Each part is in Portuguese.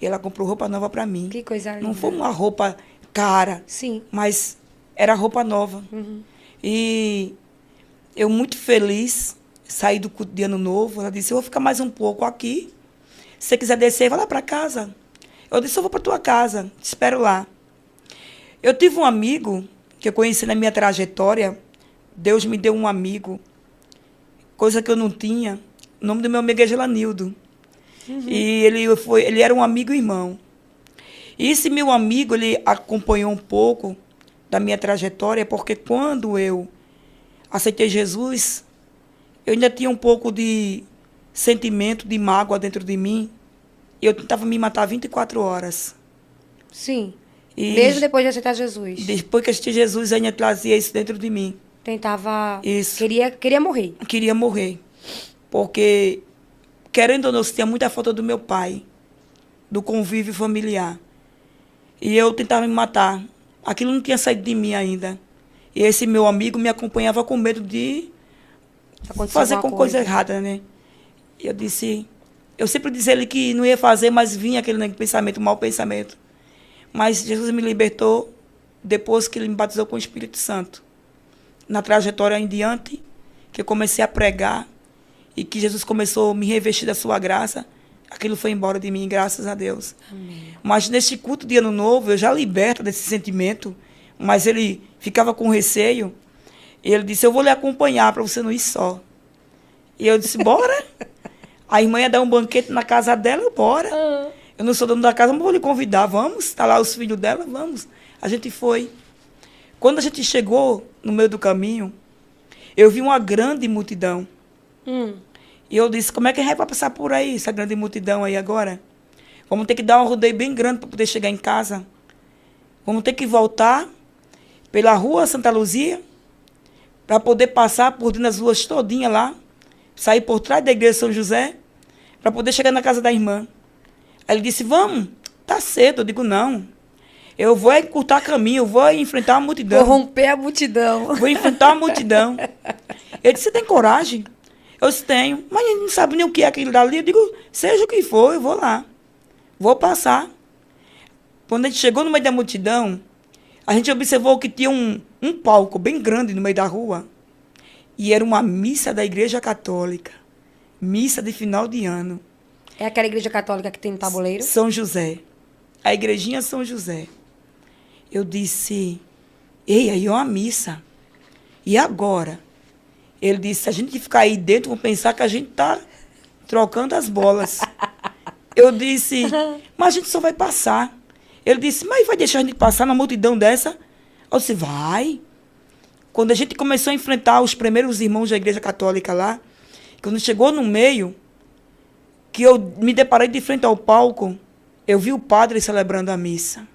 E ela comprou roupa nova para mim. Que coisa linda. Não foi uma roupa cara, Sim. mas era roupa nova. E eu muito feliz, saí do culto de Ano Novo. Ela disse, eu vou ficar mais um pouco aqui. Se você quiser descer, vai lá para casa. Eu disse, eu vou para tua casa, te espero lá. Eu tive um amigo que eu conheci na minha trajetória. Deus me deu um amigo, coisa que eu não tinha. O nome do meu amigo é Gelanildo. E ele era um amigo e irmão. E esse meu amigo, ele acompanhou um pouco da minha trajetória, porque quando eu aceitei Jesus, eu ainda tinha um pouco de sentimento, de mágoa dentro de mim. E eu tentava me matar 24 horas. Sim. E Mesmo depois de aceitar Jesus. depois que eu aceitei Jesus, ainda trazia isso dentro de mim. Tentava... Isso. Queria morrer. Eu queria morrer. Porque, querendo ou não, eu sentia muita falta do meu pai, do convívio familiar. E eu tentava me matar. Aquilo não tinha saído de mim ainda. E esse meu amigo me acompanhava com medo de fazer com coisa errada, né? E eu disse... Eu sempre disse a ele que não ia fazer, mas vinha aquele pensamento, mau pensamento. Mas Jesus me libertou depois que ele me batizou com o Espírito Santo. Na trajetória em diante, que eu comecei a pregar e que Jesus começou a me revestir da sua graça, aquilo foi embora de mim, graças a Deus. Amém. Mas neste culto de Ano Novo, eu já liberto desse sentimento, mas ele ficava com receio. E ele disse, eu vou lhe acompanhar para você não ir só. E eu disse, bora. A irmã ia dar um banquete na casa dela, bora. Eu não sou dono da casa, mas vou lhe convidar, vamos. Está lá os filhos dela, vamos. A gente foi. Quando a gente chegou no meio do caminho, eu vi uma grande multidão. E eu disse, como é que a gente vai passar por aí, essa grande multidão aí agora? Vamos ter que dar um rodeio bem grande para poder chegar em casa. Vamos ter que voltar pela rua Santa Luzia, para poder passar por dentro das ruas todinhas lá, sair por trás da igreja de São José, para poder chegar na casa da irmã. Aí ele disse, vamos, tá cedo. Eu digo, não. Eu vou encurtar caminho, eu vou enfrentar a multidão. Vou romper a multidão. Vou enfrentar a multidão. Ele disse, você tem coragem? Eu disse, tenho. Mas ele não sabe nem o que é aquilo dali. Eu digo, seja o que for, eu vou lá. Vou passar. Quando a gente chegou no meio da multidão, a gente observou que tinha um palco bem grande no meio da rua. E era uma missa da Igreja Católica. Missa de final de ano. É aquela igreja católica que tem no tabuleiro? São José. A igrejinha São José. Eu disse, ei, aí é uma missa. E agora? Ele disse, se a gente ficar aí dentro, vão pensar que a gente está trocando as bolas. Eu disse, mas a gente só vai passar. Ele disse, mas vai deixar a gente passar na multidão dessa? Eu disse, vai. Quando a gente começou a enfrentar os primeiros irmãos da Igreja Católica lá, quando chegou no meio, que eu me deparei de frente ao palco, eu vi o padre celebrando a missa.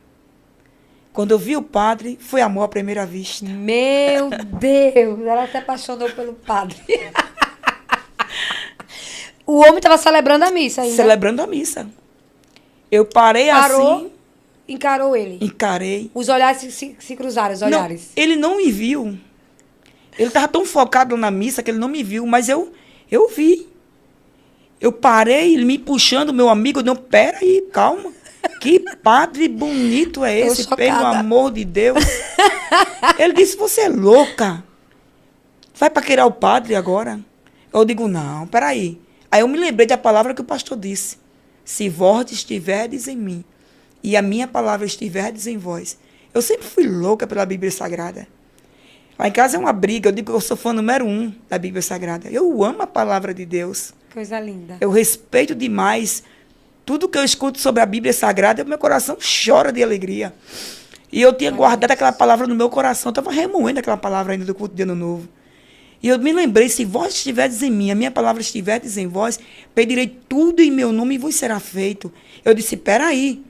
Quando eu vi o padre, foi amor à primeira vista. Meu Deus, ela se apaixonou pelo padre. O homem estava celebrando a missa ainda. Celebrando a missa. Eu parei Parou, assim. encarou ele. Encarei. Os olhares se cruzaram, os olhares. Não, ele não me viu. Ele estava tão focado na missa que ele não me viu, mas eu vi. Eu parei, ele me puxando, meu amigo, não, pera aí, calma. Que padre bonito é esse, pelo amor de Deus. Ele disse, você é louca. Vai paquerar o padre agora? Eu digo, não, peraí. Aí eu me lembrei da palavra que o pastor disse. Se vós estiverdes em mim e a minha palavra estiverdes em vós. Eu sempre fui louca pela Bíblia Sagrada. Lá em casa é uma briga, eu digo que eu sou fã número 1 da Bíblia Sagrada. Eu amo a palavra de Deus. Coisa linda. Eu respeito demais tudo que eu escuto sobre a Bíblia Sagrada, meu coração chora de alegria. E eu tinha guardado aquela palavra no meu coração, eu estava remoendo aquela palavra ainda do culto de Ano Novo. E eu me lembrei, se vós estiverdes em mim, a minha palavra estiverdes em vós, pedirei tudo em meu nome e vos será feito. Eu disse, peraí,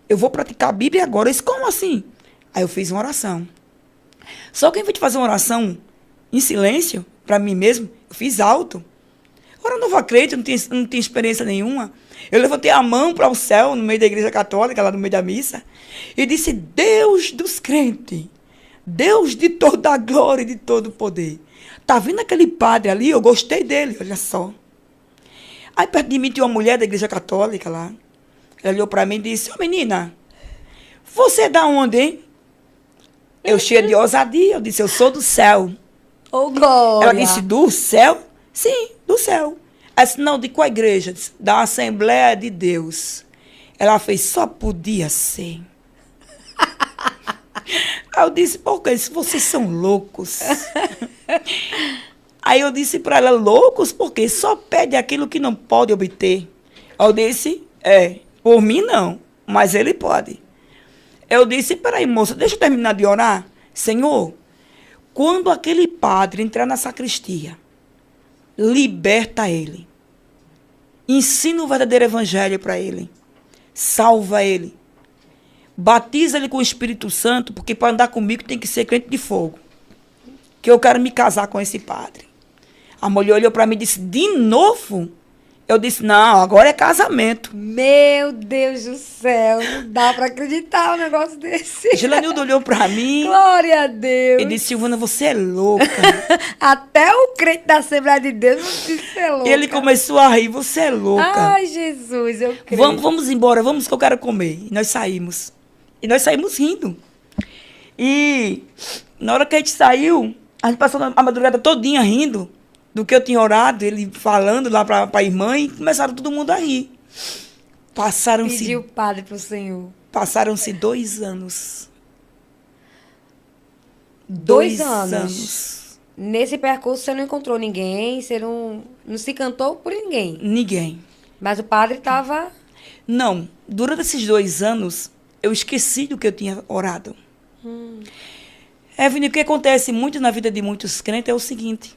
eu vou praticar a Bíblia agora. Eu disse, como assim? Aí eu fiz uma oração. Só que ao invés de fazer uma oração em silêncio, para mim mesmo, eu fiz alto. Agora eu não vou crente, não tinha experiência nenhuma. Eu levantei a mão para o céu, no meio da igreja católica, lá no meio da missa, e disse, Deus dos crentes, Deus de toda a glória e de todo o poder. Tá vendo aquele padre ali? Eu gostei dele, olha só. Aí perto de mim tinha uma mulher da igreja católica lá. Ela olhou para mim e disse, ô menina, você é da onde, hein? Eu cheia de ousadia, eu disse, eu sou do céu. Ô, glória. Ela disse, do céu? Sim, do céu. Ela disse, não, de qual igreja? Disse, da Assembleia de Deus. Ela fez, só podia ser. Aí eu disse, por quê? Se vocês são loucos. Aí eu disse para ela, loucos porque só pede aquilo que não pode obter. Eu disse, por mim não, mas ele pode. Eu disse, peraí, moça, deixa eu terminar de orar. Senhor, quando aquele padre entrar na sacristia, liberta ele. Ensina o verdadeiro evangelho para ele. Salva ele. Batiza ele com o Espírito Santo, porque para andar comigo tem que ser crente de fogo. Que eu quero me casar com esse padre. A mulher olhou para mim e disse, de novo? Eu disse, não, agora é casamento. Meu Deus do céu, não dá para acreditar um negócio desse. Gilanildo olhou para mim. Glória a Deus. E disse, Silvana, você é louca. Até o crente da Assembleia de Deus não disse ser louca. E ele começou a rir, você é louca. Ai, Jesus, eu creio. Vamos embora, vamos que eu quero comer. E nós saímos. E nós saímos rindo. E na hora que a gente saiu, a gente passou a madrugada todinha rindo do que eu tinha orado, ele falando lá para a irmã, e começaram todo mundo a rir. Pediu o padre para o Senhor. Passaram-se 2 anos. 2 anos. Nesse percurso você não encontrou ninguém, você não se cantou por ninguém. Ninguém. Mas o padre estava... Não. Durante esses 2 anos, eu esqueci do que eu tinha orado. Evelyn, o que acontece muito na vida de muitos crentes é o seguinte.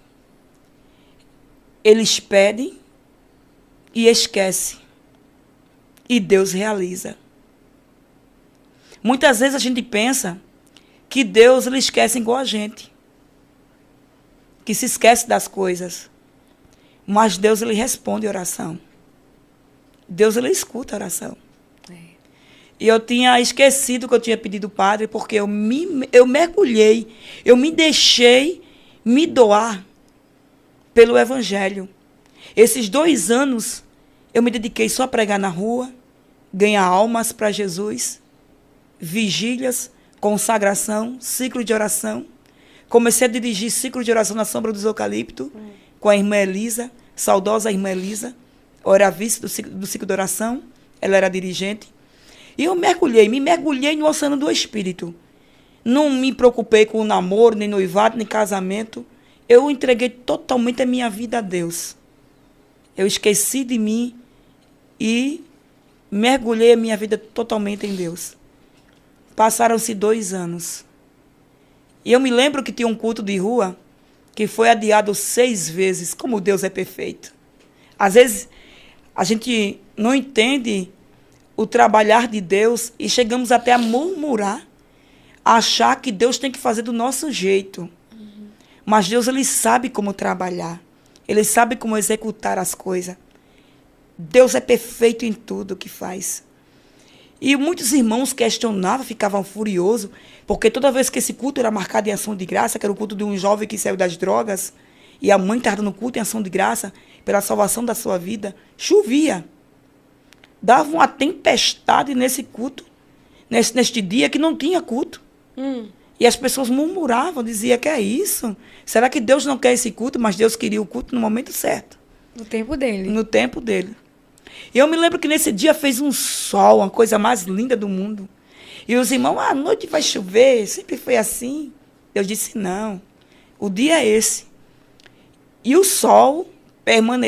Eles pedem e esquecem. E Deus realiza. Muitas vezes a gente pensa que Deus ele esquece igual a gente. Que se esquece das coisas. Mas Deus ele responde a oração. Deus ele escuta a oração. E eu tinha esquecido que eu tinha pedido ao padre, porque eu mergulhei, eu me deixei me doar pelo Evangelho. Esses 2 anos, eu me dediquei só a pregar na rua, ganhar almas para Jesus, vigílias, consagração, ciclo de oração. Comecei a dirigir ciclo de oração na sombra dos eucaliptos, com a irmã Elisa, saudosa irmã Elisa. Eu era vice do ciclo de oração, ela era dirigente. E eu me mergulhei no oceano do Espírito. Não me preocupei com o namoro, nem noivado, nem casamento. Eu entreguei totalmente a minha vida a Deus. Eu esqueci de mim e mergulhei a minha vida totalmente em Deus. Passaram-se 2 anos. E eu me lembro que tinha um culto de rua que foi adiado 6 vezes. Como Deus é perfeito. Às vezes, a gente não entende o trabalhar de Deus e chegamos até a murmurar, a achar que Deus tem que fazer do nosso jeito. Mas Deus ele sabe como trabalhar. Ele sabe como executar as coisas. Deus é perfeito em tudo que faz. E muitos irmãos questionavam, ficavam furiosos, porque toda vez que esse culto era marcado em ação de graça, que era o culto de um jovem que saiu das drogas, e a mãe estava no culto em ação de graça, pela salvação da sua vida, chovia. Dava uma tempestade nesse culto, neste dia que não tinha culto. E as pessoas murmuravam, diziam, que é isso? Será que Deus não quer esse culto? Mas Deus queria o culto no momento certo. No tempo dele. No tempo dele. E eu me lembro que nesse dia fez um sol, uma coisa mais linda do mundo. E os irmãos, à noite vai chover, sempre foi assim. Eu disse, não, o dia é esse. E o sol permaneceu.